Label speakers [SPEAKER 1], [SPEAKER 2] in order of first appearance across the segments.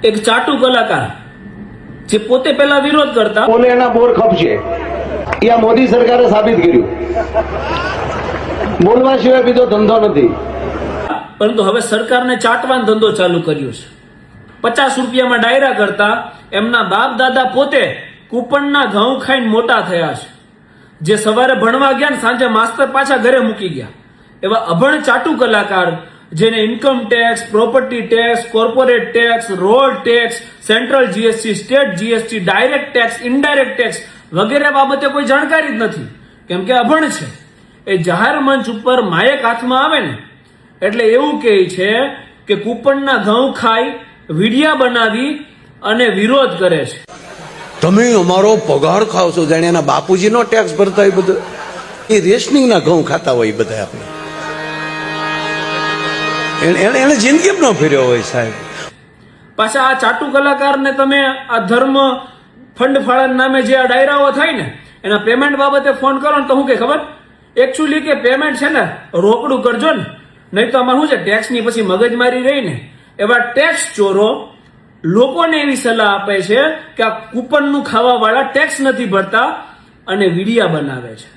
[SPEAKER 1] એક ચાટુ કલાકાર જે પોતે પહેલા વિરોધ કરતા,
[SPEAKER 2] બોલે એના બોર ખપશે. એ આ મોદી સરકારે સાબિત કર્યું. બોલવા સિવાય બીજો ધંધો નથી.
[SPEAKER 1] પરંતુ હવે સરકારને ચાટવાનો ધંધો ચાલુ કર્યો છે. 50 રૂપિયામાં ડાયરા કરતા એમના બાપ દાદા પોતે કૂપનના ઘઉં ખાઈને મોટા થયા છે. જે સવારે ભણવા ગયા ને સાંજે માસ્તર પાછા ઘરે મૂકી ગયા, એવા અભણ ચાટુ કલાકાર જેને income tax, property tax, corporate tax, road tax, central GST, state GST, direct tax, indirect tax વગેરે બાબતે કોઈ જાણકારી જ નથી, કેમ કે અભણ છે. એ જાહેર મંચ ઉપર માયક હાથમાં આવે ને એટલે એવું કહે છે કે કૂપનના ઘઉં ખાઈ વિડિયા બનાવી અને વિરોધ કરે છે.
[SPEAKER 3] તમે અમારો પગાર ખાવ છો, જાણે એના બાપુજીનો ટેક્સ ભરતા હોય. બધું એ રેશનિંગના ઘઉં ખાતા હોય બધા. આપણે એને જિંદગી ન ફેર્યો હોય સાહેબ.
[SPEAKER 1] પાછા આ ચાટુ કલાકારને તમે આ ધર્મ ફંડ ફાળાના નામે જે આ ડાયરાઓ થાય ને એના પેમેન્ટ બાબતે ફોન કરો ને તો શું કે ખબર, એકચ્યુઅલી કે પેમેન્ટ છે ને રોકડું કરજો ને, નહીં તો આમાં શું છે ટેક્સની પછી મગજમારી રહી ને. એવા ટેક્સ ચોરો લોકોને એવી સલાહ આપે છે કે આ કૂપનનું ખાવા વાળા ટેક્સ નથી ભરતા અને વિડિયા બનાવે છે.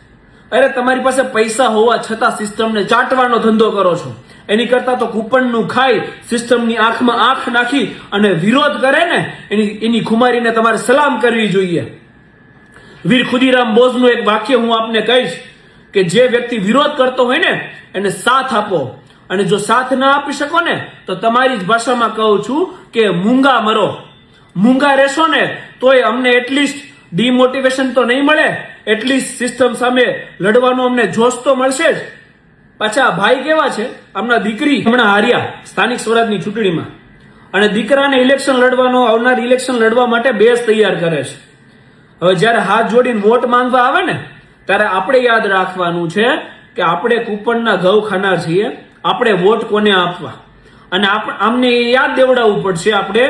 [SPEAKER 1] અરે તમારી પાસે પૈસા હોવા છતાં સિસ્ટમને ચાટવાનો ધંધો કરો છો. એની કરતા તો કૂપનનું ખાઈ સિસ્ટમની આંખમાં આંખ નાખી અને વિરોધ કરે ને એની ખુમારીને તમારે સલામ કરવી જોઈએ. વીર ખુદીરામ બોઝનું એક વાક્ય હું આપને કહીશ કે જે વ્યક્તિ વિરોધ કરતો હોય ને એને સાથ આપો, અને જો સાથ ના આપી શકો ને તો તમારી જ ભાષામાં કહું છું કે મૂંગા મરો. મૂંગા રહેશો ને તોય અમને એટલીસ્ટ ડિમોટિવેશન તો નહીં મળે, એટલીસ્ટ સિસ્ટમ સામે લડવાનો અમને જોશ તો મળશે જ. પાછા ભાઈ કેવા છે, આમના દીકરી હમણાં હાર્યા સ્થાનિક સ્વરાજની ચૂંટણીમાં, અને દીકરાને ઇલેક્શન લડવાનો, આવનાર ઇલેક્શન લડવા માટે બેઝ તૈયાર કરે છે. હવે જ્યારે હાથ જોડીને વોટ માંગવા આવે ને ત્યારે આપણે યાદ રાખવાનું છે કે આપણે કૂપનના ઘઉં ખાનાર છીએ, આપણે વોટ કોને આપવા. અને આમને એ યાદ દેવડાવવું પડશે આપણે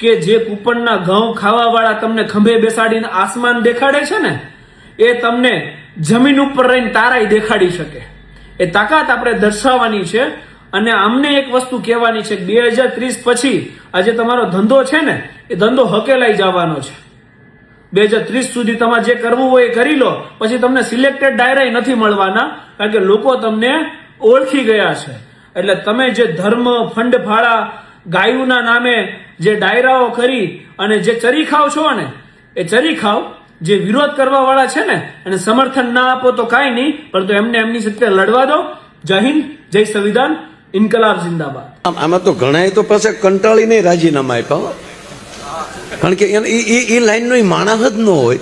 [SPEAKER 1] કે જે કૂપનના ઘઉં ખાવા વાળા તમને ખંભે બેસાડીને આસમાન દેખાડે છે ને એ તમને જમીન ઉપર રહીને તારાય દેખાડી શકે. એ તાકાત આપણે દર્શાવવાની છે. અને અમને એક વસ્તુ કહેવાની છે કે 2030 પછી આ જે તમારો ધંધો છે ને એ ધંધો હકેલાઈ જવાનો છે. 2030 સુધી તમારે જે કરવું હોય એ કરી લો, પછી તમને સિલેક્ટેડ ડાયરા નથી મળવાના, કારણ કે લોકો તમને ઓળખી ગયા છે. એટલે તમે જે ધર્મ ફંડ ફાળા ગાયુના નામે જે ડાયરાઓ કરી અને જે ચરી ખાવ છો ને એ ચરી ખાવ. જે વિરોધ કરવા વાળા છે ને અને સમર્થન ના આપો તો કાંઈ નહીં, પરંતુ એમને એમની સાથે લડવા દો. જય હિન્દ, જય સંવિધાન, ઇન્કલાબ જિંદાબાદ.
[SPEAKER 3] આમાં તો ઘણા તો પાસે કંટાળીને રાજીનામા આપ્યા, કારણ કે એ લાઈનનો માણસ જ ન હોય.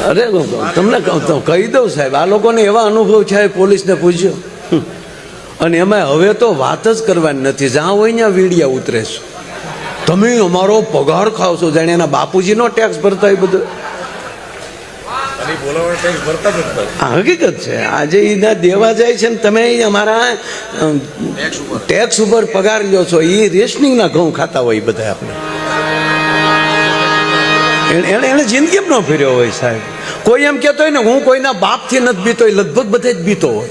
[SPEAKER 3] અરે તમને કહી દઉં સાહેબ, આ લોકોને એવા અનુભવ છે, પોલીસને પૂછ્યો. અને એમાં હવે તો વાત જ કરવાની નથી, જ્યાં હોય ત્યાં વીડિયા ઉતરે છે. તમે અમારો પગાર ખાવ છો, જાણે એના બાપુજીનો ટેક્સ ભરતા હોય. બધું હકીકત છે. આજે એના દેવા જાય છે ને તમે અમારા ટેક્સ ઉપર પગાર લ્યો છો. એ રેશનિંગના ઘઉં ખાતા હોય બધા. આપણે એને જિંદગી ન ફેર્યો હોય સાહેબ. કોઈ એમ કહેતો હોય ને હું કોઈના બાપથી નથી બીતો, લગભગ બધા જ બીતો હોય.